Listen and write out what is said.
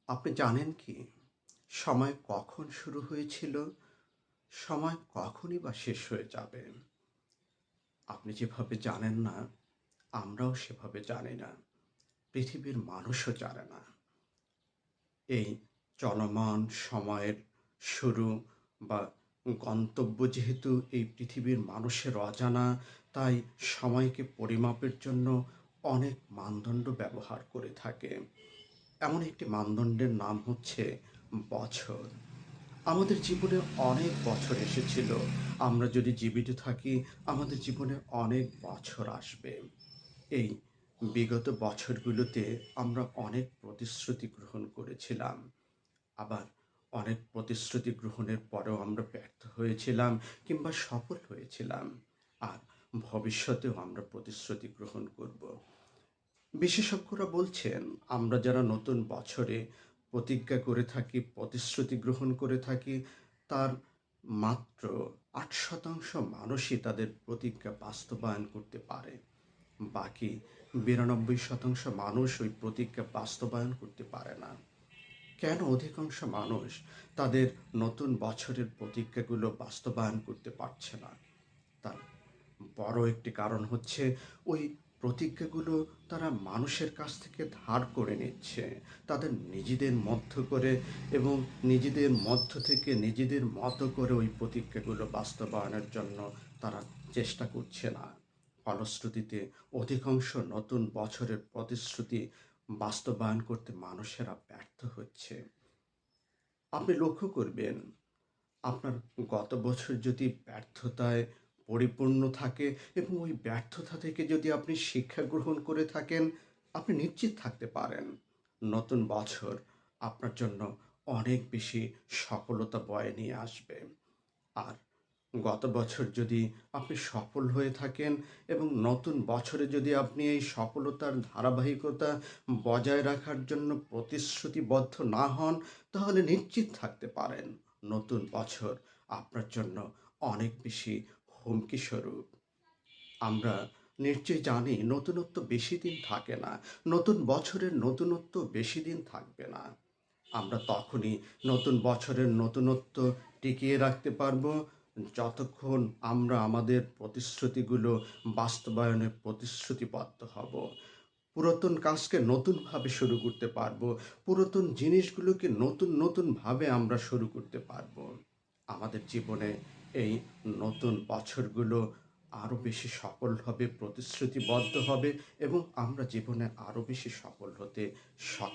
আপনি জানেন কি? সময় কখন শুরু হয়েছিল? সময় কখনই বা শেষ হয়ে যাবে? আপনি যেভাবে জানেন না, আমরাও সেভাবে জানি না। পৃথিবীর মানুষও জানে না। এই চলমান সময়ের শুরু বা গন্তব্য যেহেতু এই পৃথিবীর মানুষের অজানা, তাই সময়কে পরিমাপের জন্য অনেক মানদণ্ড ব্যবহার করে থাকে। এমন একটি মানদণ্ডের নাম হচ্ছে বছর। আমাদের জীবনে অনেক বছর এসেছিল। আমরা যদি জীবিত থাকি, আমাদের জীবনে অনেক বছর আসবে। এই বিগত বছরগুলোতে আমরা অনেক প্রতিশ্রুতি গ্রহণ করেছিলাম। আবার অনেক প্রতিশ্রুতি গ্রহণের পরেও আমরা ব্যর্থ হয়েছিলাম কিংবা সফল হয়েছিলাম। আর ভবিষ্যতেও আমরা প্রতিশ্রুতি গ্রহণ করব। বিশেষজ্ঞরা বলছেন, আমরা যারা নতুন বছরে প্রতিজ্ঞা করে থাকি, প্রতিশ্রুতি গ্রহণ করে থাকি, তার মাত্র ৮% মানুষই তাদের প্রতিজ্ঞা বাস্তবায়ন করতে পারে। বাকি ৯২% মানুষ ওই প্রতিজ্ঞা বাস্তবায়ন করতে পারে না। কেন অধিকাংশ মানুষ তাদের নতুন বছরের প্রতিজ্ঞাগুলো বাস্তবায়ন করতে পারছে না? তার বড় একটি কারণ হচ্ছে ওই প্রতিজ্ঞাগুলো তারা মানুষের কাছ থেকে ধার করে নিচ্ছে। তাদের নিজেদের মধ্য করে এবং নিজেদের মধ্য থেকে নিজেদের মতো করে ওই প্রতিজ্ঞাগুলো বাস্তবায়নের জন্য তারা চেষ্টা করছে না। ফলশ্রুতিতে অধিকাংশ নতুন বছরের প্রতিশ্রুতি বাস্তবায়ন করতে মানুষেরা ব্যর্থ হচ্ছে। আপনি লক্ষ্য করবেন, আপনার গত বছর যদি ব্যর্থতায় পরিপূর্ণ থাকে এবং ওই ব্যর্থতা থেকে যদি আপনি শিক্ষা গ্রহণ করে থাকেন, আপনি নিশ্চিত থাকতে পারেন নতুন বছর আপনার জন্য অনেক বেশি সফলতা বয়ে নিয়ে আসবে। আর গত বছর যদি আপনি সফল হয়ে থাকেন এবং নতুন বছরে যদি আপনি এই সফলতার ধারাবাহিকতা বজায় রাখার জন্য প্রতিশ্রুতিবদ্ধ না হন, তাহলে নিশ্চিত থাকতে পারেন নতুন বছর আপনার জন্য অনেক বেশি হুমকি স্বরূপ। আমরা নিশ্চয়ই জানি নতুনত্ব বেশি দিন থাকে না। নতুন বছরের নতুনত্ব বেশি দিন থাকবে না। আমরা তখনই নতুন বছরের নতুনত্ব টিকিয়ে রাখতে পারবো যতক্ষণ আমরা আমাদের প্রতিশ্রুতিগুলো বাস্তবায়নে প্রতিশ্রুতিবদ্ধ হব। পুরাতন কাজকে নতুনভাবে শুরু করতে পারবো। পুরাতন জিনিসগুলোকে নতুনভাবে আমরা শুরু করতে পারবো। আমাদের জীবনে এই নতুন বছরগুলো আরো বেশি সফল হবে, প্রতিশ্রুতিবদ্ধ হবে এবং আমরা জীবনে আরো বেশি সফল হতে সক্ষম